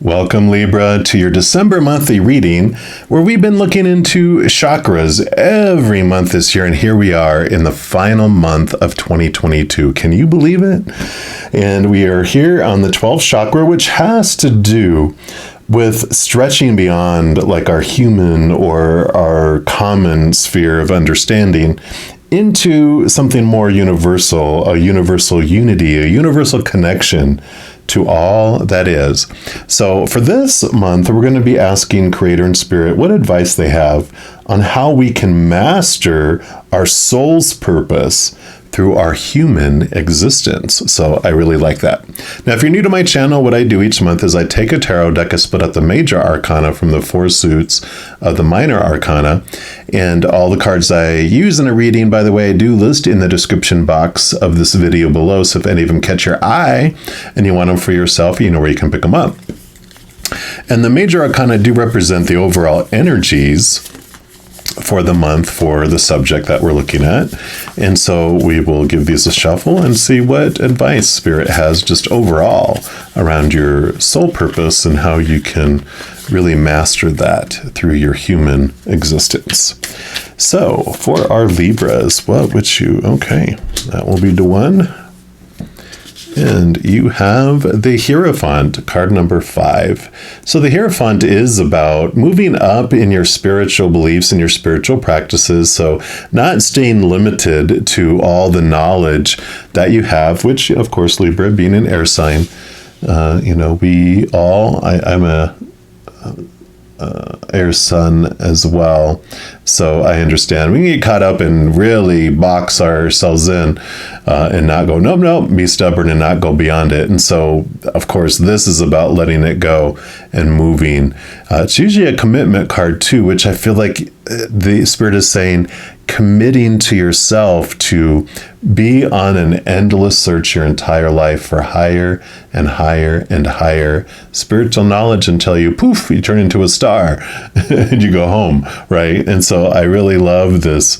Welcome, Libra, to your December monthly reading, where we've been looking into chakras every month this year, and here we are in the final month of 2022. Can you believe it? And we are here on the 12th chakra, which has to do with stretching beyond like our human or our common sphere of understanding into something more universal, a universal unity, a universal connection to all that is. So for this month, we're going to be asking Creator and Spirit what advice they have on how we can master our soul's purpose through our human existence. So I really like that. Now, if you're new to my channel, what I do each month is I take a tarot deck, I split up the major arcana from the four suits of the minor arcana, and all the cards I use in a reading, by the way, I do list in the description box of this video below. So if any of them catch your eye and you want them for yourself, you know where you can pick them up. And the major arcana do represent the overall energies for the month for the subject that we're looking at. And so we will give these a shuffle and see what advice Spirit has just overall around your soul purpose and how you can really master that through your human existence. So for our Libras, what would you, okay, that will be the one. And you have the Hierophant, card number 5. So the Hierophant is about moving up in your spiritual beliefs and your spiritual practices. So not staying limited to all the knowledge that you have, which, of course, Libra being an air sign, we all, I'm a air sun as well. So I understand we can get caught up and really box ourselves in and not go, nope, be stubborn and not go beyond it. And so, of course, this is about letting it go and moving. It's usually a commitment card too, which I feel like the Spirit is saying, committing to yourself to be on an endless search your entire life for higher and higher and higher spiritual knowledge until you poof, you turn into a star and you go home, right? And so I really love this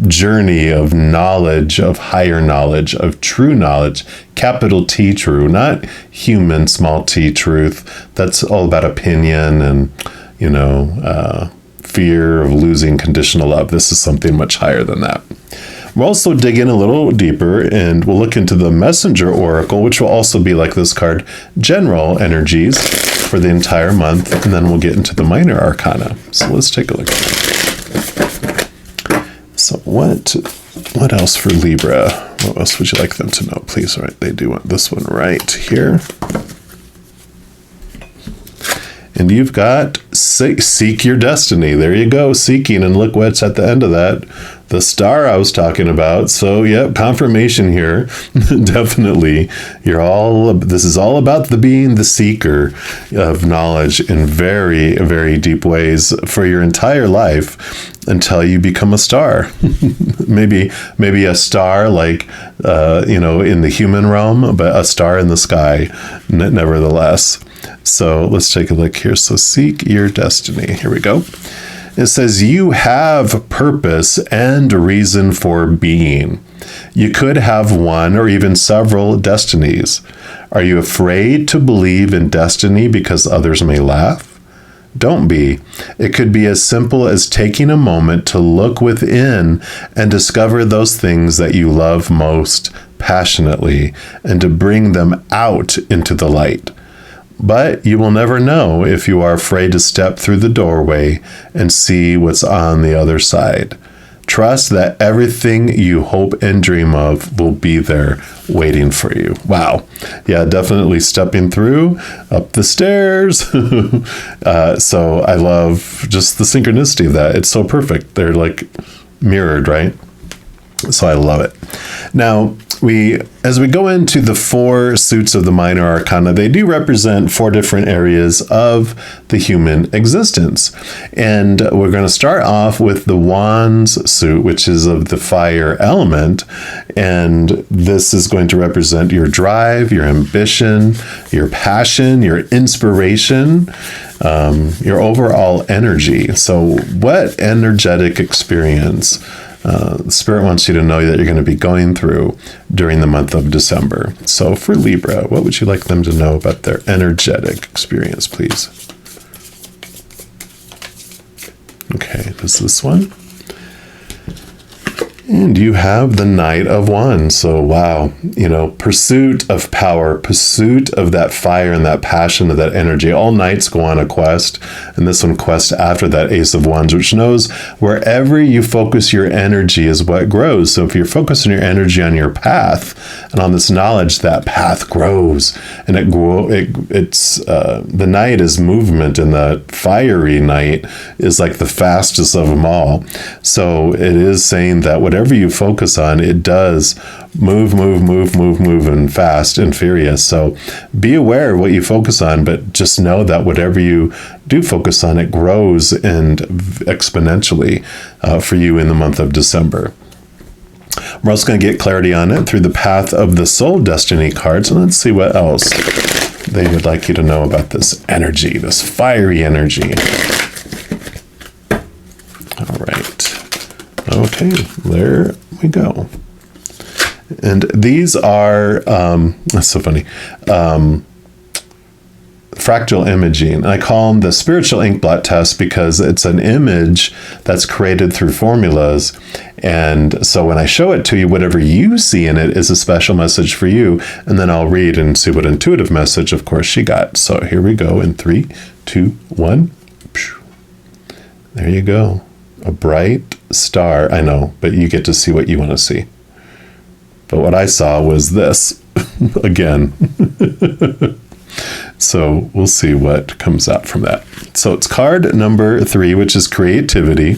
journey of knowledge, of higher knowledge, of true knowledge, capital T true, not human small t truth. That's all about opinion and, fear of losing conditional love. This is something much higher than that. We'll also dig in a little deeper and we'll look into the Messenger Oracle, which will also be like this card, general energies for the entire month, and then we'll get into the minor arcana. So let's take a look. So what else for Libra? What else would you like them to know? Please, right? They do want this one right here. And you've got seek your destiny. There you go, seeking. And look what's at the end of that. The star I was talking about. So, yep, confirmation here. Definitely. This is all about being the seeker of knowledge in very, very deep ways for your entire life until you become a star. maybe a star like, in the human realm, but a star in the sky, nevertheless. So let's take a look here. So seek your destiny. Here we go. It says you have purpose and reason for being. You could have one or even several destinies. Are you afraid to believe in destiny because others may laugh? Don't be. It could be as simple as taking a moment to look within and discover those things that you love most passionately and to bring them out into the light. But you will never know if you are afraid to step through the doorway and see what's on the other side. Trust that everything you hope and dream of will be there waiting for you. Wow. Yeah, definitely stepping through up the stairs. So I love just the synchronicity of that. It's so perfect. They're like mirrored, right? So I love it. Now, as we go into the four suits of the minor arcana, they do represent four different areas of the human existence. And we're going to start off with the Wands suit, which is of the fire element. And this is going to represent your drive, your ambition, your passion, your inspiration, your overall energy. So what energetic experience Spirit wants you to know that you're going to be going through during the month of December. So for Libra, what would you like them to know about their energetic experience, please? Okay, this is this one. And you have the Knight of Wands. So, wow, pursuit of power, pursuit of that fire and that passion of that energy. All knights go on a quest, and this one quest after that Ace of Wands, which knows wherever you focus your energy is what grows. So if you're focusing your energy on your path and on this knowledge, that path grows, and the Knight is movement, and the fiery Knight is like the fastest of them all. So it is saying that whatever you focus on, it does move, and fast and furious. So be aware of what you focus on, but just know that whatever you do focus on, it grows and exponentially for you in the month of December. We're also going to get clarity on it through the Path of the Soul Destiny cards. And let's see what else they would like you to know about this energy, this fiery energy. All right. Okay, there we go. And these are, that's so funny, fractal imaging. I call them the spiritual inkblot test because it's an image that's created through formulas. And so when I show it to you, whatever you see in it is a special message for you. And then I'll read and see what intuitive message, of course, she got. So here we go in 3, 2, 1. There you go. A bright star. I know, but you get to see what you want to see. But what I saw was this again. So we'll see what comes out from that. So it's card number 3, which is creativity.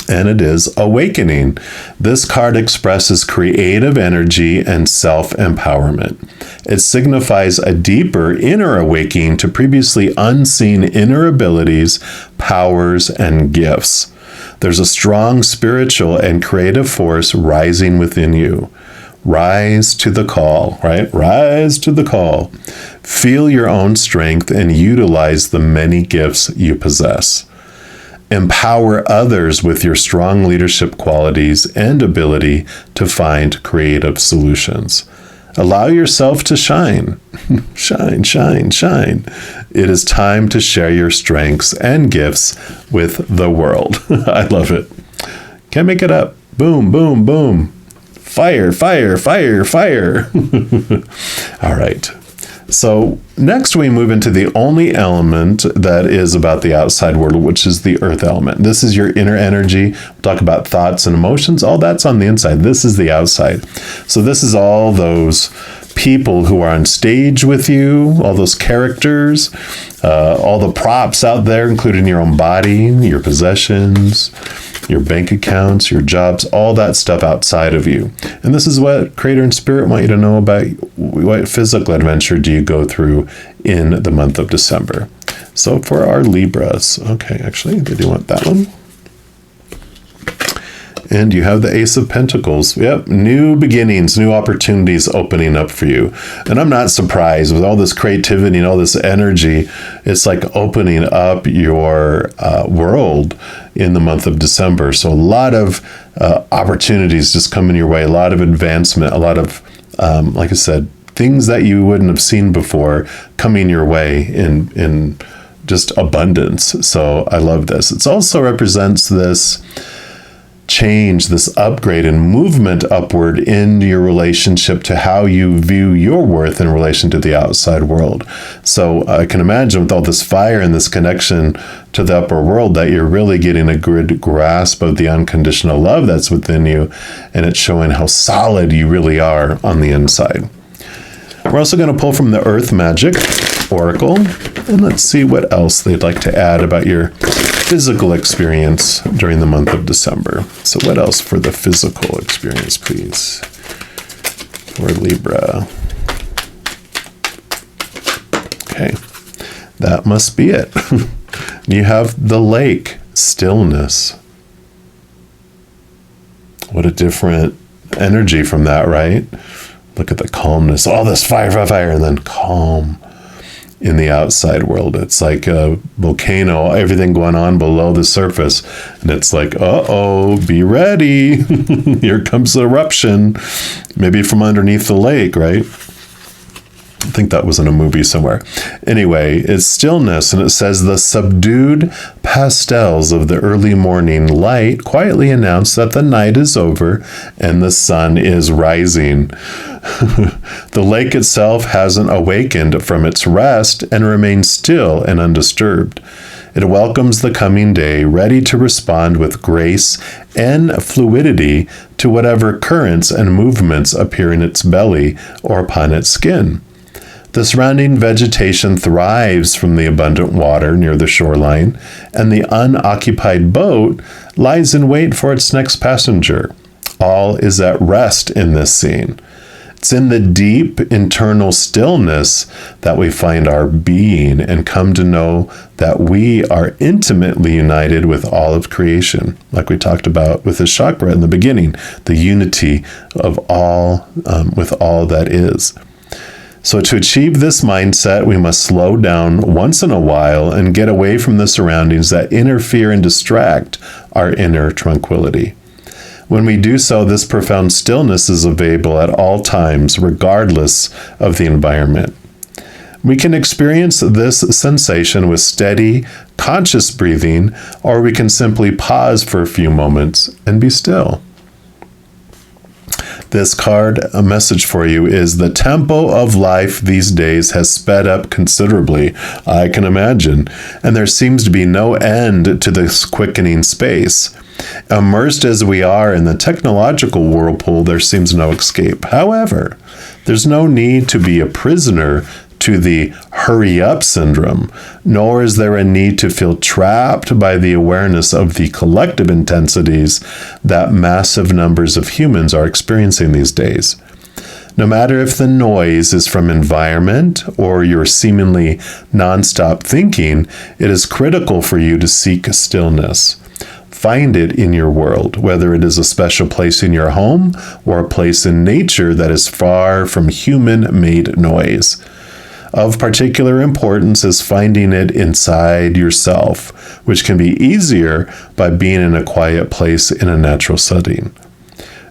And it is awakening. This card expresses creative energy and self-empowerment. It signifies a deeper inner awakening to previously unseen inner abilities, powers, and gifts. There's a strong spiritual and creative force rising within you. Rise to the call, right? Rise to the call. Feel your own strength and utilize the many gifts you possess. Empower others with your strong leadership qualities and ability to find creative solutions. Allow yourself to shine. Shine, shine, shine. It is time to share your strengths and gifts with the world. I love it. Can't make it up. Boom, boom, boom. Fire, fire, fire, fire. All right. So next we move into the only element that is about the outside world, which is the earth element. This is your inner energy. We'll talk about thoughts and emotions. All that's on the inside. This is the outside. So this is all those people who are on stage with you, all those characters, all the props out there, including your own body, your possessions, your bank accounts, your jobs, all that stuff outside of you. And this is what Creator and Spirit want you to know about. What physical adventure do you go through in the month of December? So for our Libras, okay, actually, they do want that one. And you have the Ace of Pentacles. Yep, new beginnings, new opportunities opening up for you. And I'm not surprised with all this creativity and all this energy. It's like opening up your world in the month of December. So a lot of opportunities just coming your way, a lot of advancement, a lot of, like I said, things that you wouldn't have seen before coming your way in just abundance. So I love this. It also represents this change, this upgrade and movement upward in your relationship to how you view your worth in relation to the outside world. So I can imagine with all this fire and this connection to the upper world that you're really getting a good grasp of the unconditional love that's within you, and it's showing how solid you really are on the inside. We're also going to pull from the Earth Magic Oracle, and let's see what else they'd like to add about your physical experience during the month of December. So what else for the physical experience, please, for Libra? Okay, that must be it. You have the lake, stillness. What a different energy from that, right? Look at the calmness, all this fire, fire, fire, and then calm. in the outside world. It's like a volcano, everything going on below the surface. And it's like, uh-oh, be ready. Here comes the eruption, maybe from underneath the lake, right? I think that was in a movie somewhere. Anyway, it's stillness, and it says the subdued pastels of the early morning light quietly announce that the night is over and the sun is rising. The lake itself hasn't awakened from its rest and remains still and undisturbed. It welcomes the coming day, ready to respond with grace and fluidity to whatever currents and movements appear in its belly or upon its skin. The surrounding vegetation thrives from the abundant water near the shoreline, and the unoccupied boat lies in wait for its next passenger. All is at rest in this scene. It's in the deep internal stillness that we find our being and come to know that we are intimately united with all of creation, like we talked about with the chakra in the beginning, the unity of all with all that is. So to achieve this mindset, we must slow down once in a while and get away from the surroundings that interfere and distract our inner tranquility. When we do so, this profound stillness is available at all times, regardless of the environment. We can experience this sensation with steady, conscious breathing, or we can simply pause for a few moments and be still. This card, a message for you, is the tempo of life these days has sped up considerably, I can imagine, and there seems to be no end to this quickening space. Immersed as we are in the technological whirlpool, there seems no escape. However, there's no need to be a prisoner to the hurry up syndrome, nor is there a need to feel trapped by the awareness of the collective intensities that massive numbers of humans are experiencing these days. No matter if the noise is from environment or your seemingly nonstop thinking, it is critical for you to seek stillness. Find it in your world, whether it is a special place in your home or a place in nature that is far from human-made noise. Of particular importance is finding it inside yourself, which can be easier by being in a quiet place in a natural setting.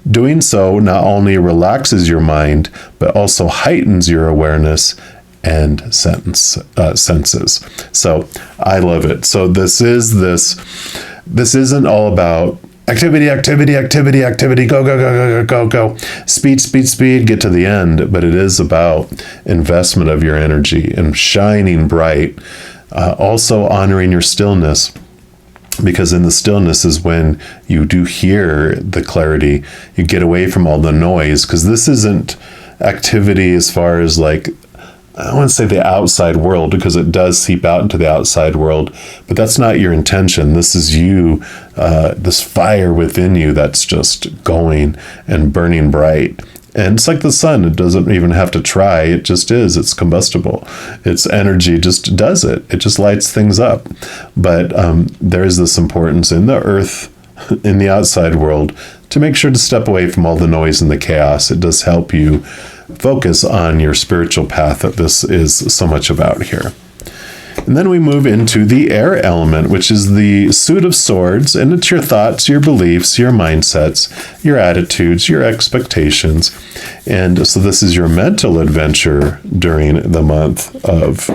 Doing so not only relaxes your mind, but also heightens your awareness and senses. So I love it. So this isn't all about activity, go, speed, get to the end. But it is about investment of your energy and shining bright. Also honoring your stillness, because in the stillness is when you do hear the clarity. You get away from all the noise, because this isn't activity as far as like, I don't want to say the outside world, because it does seep out into the outside world, but that's not your intention. This is you, this fire within you that's just going and burning bright. And it's like the sun. It doesn't even have to try. It just is. It's combustible. Its energy just does it. It just lights things up. But there is this importance in the earth, in the outside world, to make sure to step away from all the noise and the chaos. It does help you focus on your spiritual path that this is so much about here. And then we move into the air element, which is the suit of swords, and it's your thoughts, your beliefs, your mindsets, your attitudes, your expectations. And so this is your mental adventure during the month of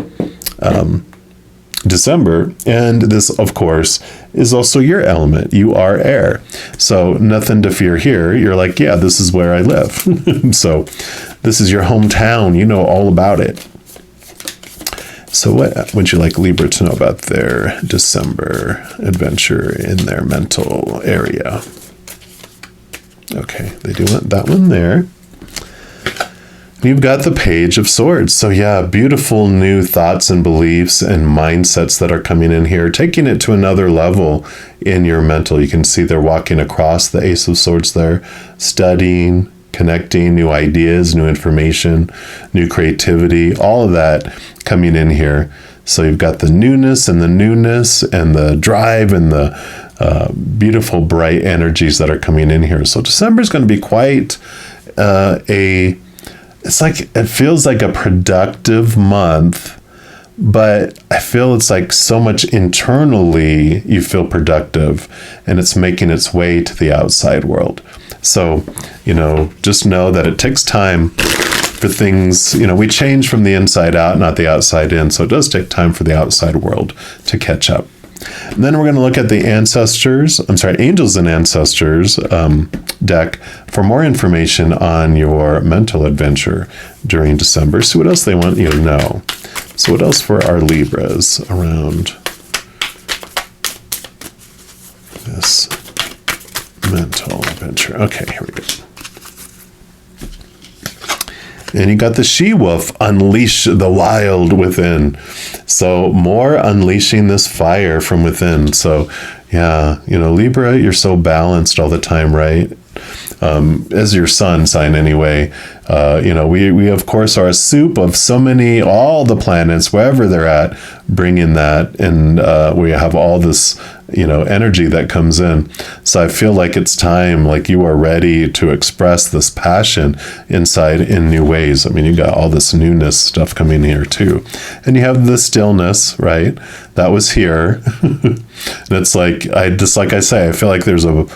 December. And this, of course, is also your element. You are air. So nothing to fear here. You're like, yeah, this is where I live. So this is your hometown. You know all about it. So what would you like Libra to know about their December adventure in their mental area? Okay, they do want that one there. You've got the Page of Swords. So yeah, beautiful new thoughts and beliefs and mindsets that are coming in here, taking it to another level in your mental. You can see they're walking across the Ace of Swords there, studying, connecting, new ideas, new information, new creativity, all of that coming in here. So you've got the newness and the drive and the beautiful, bright energies that are coming in here. So December is going to be quite it feels like a productive month, But I feel it's like so much internally you feel productive, and it's making its way to the outside world. So, just know that it takes time for things, we change from the inside out, not the outside in. So it does take time for the outside world to catch up. And then we're going to look at the Angels and Ancestors deck for more information on your mental adventure during December. See what else they want you to know. So what else for our Libras around this mental adventure? Okay, here we go. And you got the she-wolf, unleash the wild within. So more unleashing this fire from within. So yeah, Libra, you're so balanced all the time, right? As your sun sign anyway. We of course are a soup of all the planets, wherever they're at, bringing that. And we have all this, energy that comes in. So I feel like it's time, like you are ready to express this passion inside in new ways. I mean, you got all this newness stuff coming here too. And you have the stillness, right? That was here. And it's like, I say, I feel like there's a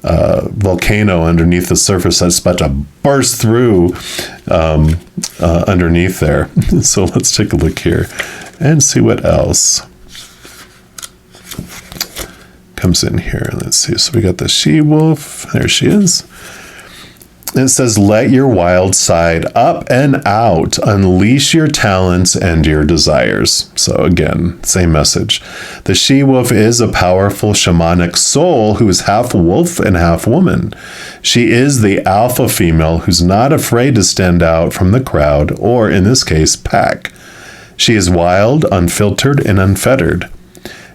volcano underneath the surface that's about to burst through underneath there. So let's take a look here and see what else comes in here. Let's see. So we got the she-wolf. There she is. It says, let your wild side up and out. Unleash your talents and your desires. So again, same message. The she-wolf is a powerful shamanic soul who is half wolf and half woman. She is the alpha female who's not afraid to stand out from the crowd, or in this case, pack. She is wild, unfiltered, and unfettered.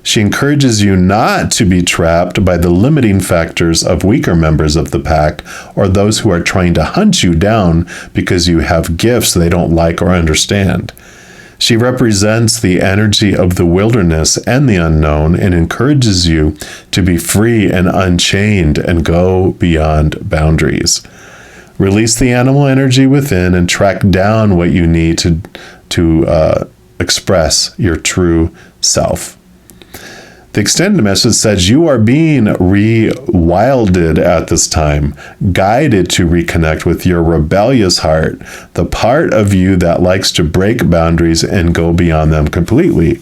She encourages you not to be trapped by the limiting factors of weaker members of the pack or those who are trying to hunt you down because you have gifts they don't like or understand. She represents the energy of the wilderness and the unknown and encourages you to be free and unchained and go beyond boundaries. Release the animal energy within and track down what you need to express your true self. The extended message says you are being rewilded at this time, guided to reconnect with your rebellious heart, the part of you that likes to break boundaries and go beyond them completely.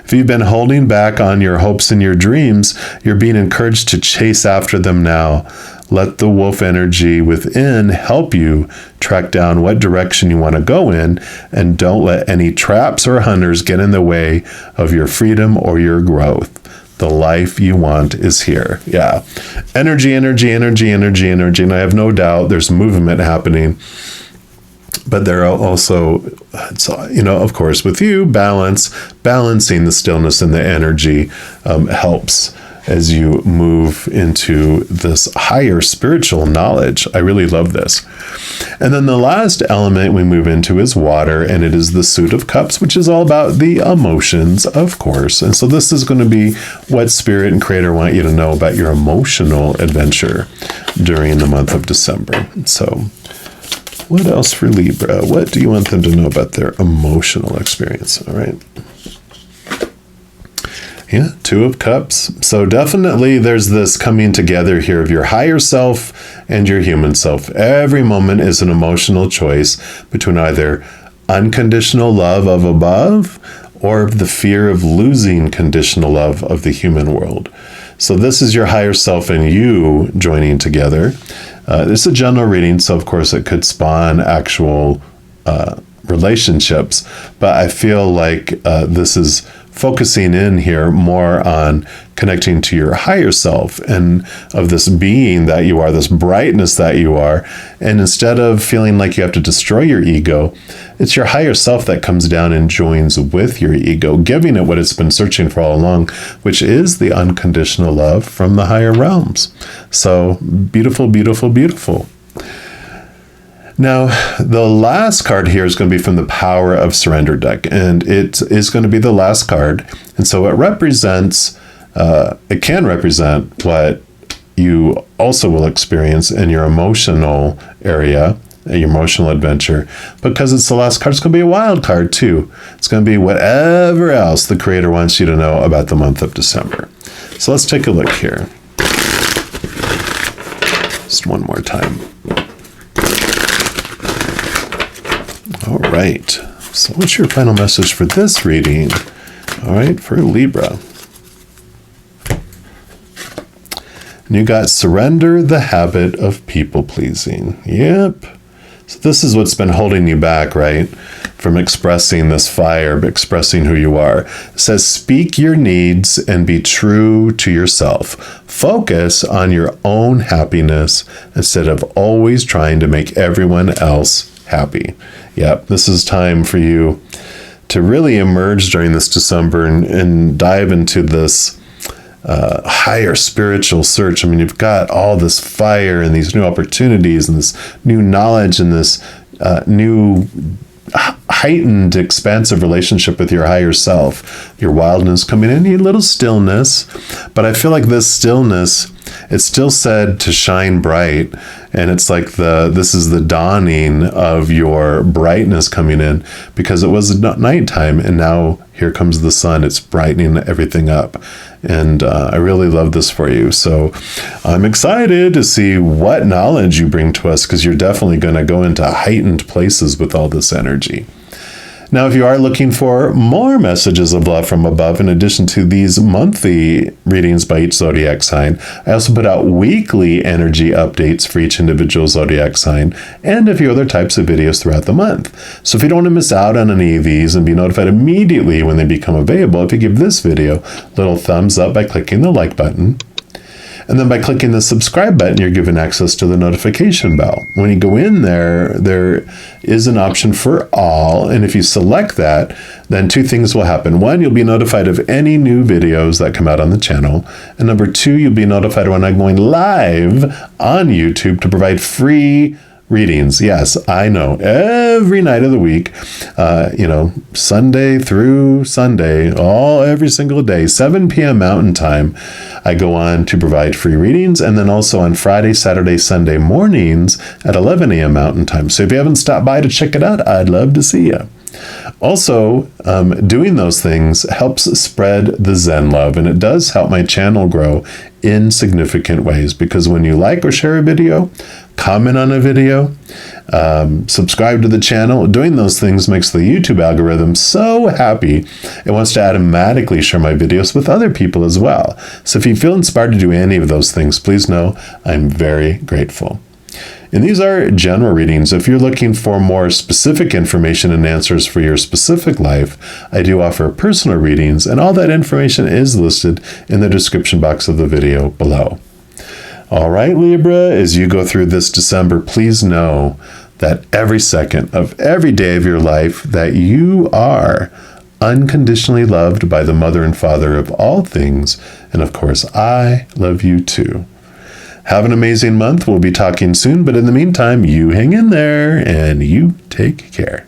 If you've been holding back on your hopes and your dreams, you're being encouraged to chase after them now. Let the wolf energy within help you track down what direction you want to go in, and don't let any traps or hunters get in the way of your freedom or your growth. The life you want is here. Yeah. Energy. And I have no doubt there's movement happening. But there are also, of course, with you, balancing the stillness and the energy helps as you move into this higher spiritual knowledge. I really love this. And then the last element we move into is water, and it is the Suit of Cups, which is all about the emotions, of course. And so this is going to be what Spirit and Creator want you to know about your emotional adventure during the month of December. So what else for Libra? What do you want them to know about their emotional experience? All right. Yeah, Two of Cups. So definitely there's this coming together here of your higher self and your human self. Every moment is an emotional choice between either unconditional love of above or the fear of losing conditional love of the human world. So this is your higher self and you joining together. It's a general reading, so of course it could spawn actual relationships, but I feel like this is focusing in here more on connecting to your higher self and of this being that you are, this brightness that you are. And instead of feeling like you have to destroy your ego, it's your higher self that comes down and joins with your ego, giving it what it's been searching for all along, which is the unconditional love from the higher realms. So beautiful, beautiful, beautiful. Now, the last card here is going to be from the Power of Surrender deck, and it is going to be the last card. And so it represents, it can represent what you also will experience in your emotional area your emotional adventure. Because it's the last card, it's going to be a wild card too. It's going to be whatever else the Creator wants you to know about the month of December. So let's take a look here. Just one more time. All right. So what's your final message for this reading? All right, for Libra. And you got surrender the habit of people-pleasing. Yep. So this is what's been holding you back, right? From expressing this fire, expressing who you are. It says, speak your needs and be true to yourself. Focus on your own happiness instead of always trying to make everyone else happy. Yep, this is time for you to really emerge during this December and dive into this higher spiritual search. I mean, you've got all this fire and these new opportunities and this new knowledge and this new heightened, expansive relationship with your higher self. Your wildness coming in, you need a little stillness. But I feel like this stillness, it's still said to shine bright. And it's like this is the dawning of your brightness coming in, because it was nighttime and now here comes the sun. It's brightening everything up. And I really love this for you. So I'm excited to see what knowledge you bring to us, because you're definitely going to go into heightened places with all this energy. Now, if you are looking for more messages of love from above, in addition to these monthly readings by each zodiac sign, I also put out weekly energy updates for each individual zodiac sign and a few other types of videos throughout the month. So if you don't want to miss out on any of these and be notified immediately when they become available, if you give this video a little thumbs up by clicking the like button, and then by clicking the subscribe button, you're given access to the notification bell. When you go in there, there is an option for all. And if you select that, then two things will happen. One, you'll be notified of any new videos that come out on the channel. And number two, you'll be notified when I'm going live on YouTube to provide free readings. Yes, I know. Every night of the week, Sunday through Sunday, every single day, 7 p.m. Mountain Time, I go on to provide free readings. And then also on Friday, Saturday, Sunday mornings at 11 a.m. Mountain Time. So if you haven't stopped by to check it out, I'd love to see you. Also, doing those things helps spread the Zen love, and it does help my channel grow in significant ways, because when you like or share a video, comment on a video, subscribe to the channel, doing those things makes the YouTube algorithm so happy it wants to automatically share my videos with other people as well. So if you feel inspired to do any of those things, please know I'm very grateful. And these are general readings. If you're looking for more specific information and answers for your specific life, I do offer personal readings, and all that information is listed in the description box of the video below. All right, Libra, as you go through this December, please know that every second of every day of your life that you are unconditionally loved by the Mother and Father of all things. And of course, I love you too. Have an amazing month. We'll be talking soon, but in the meantime, you hang in there and you take care.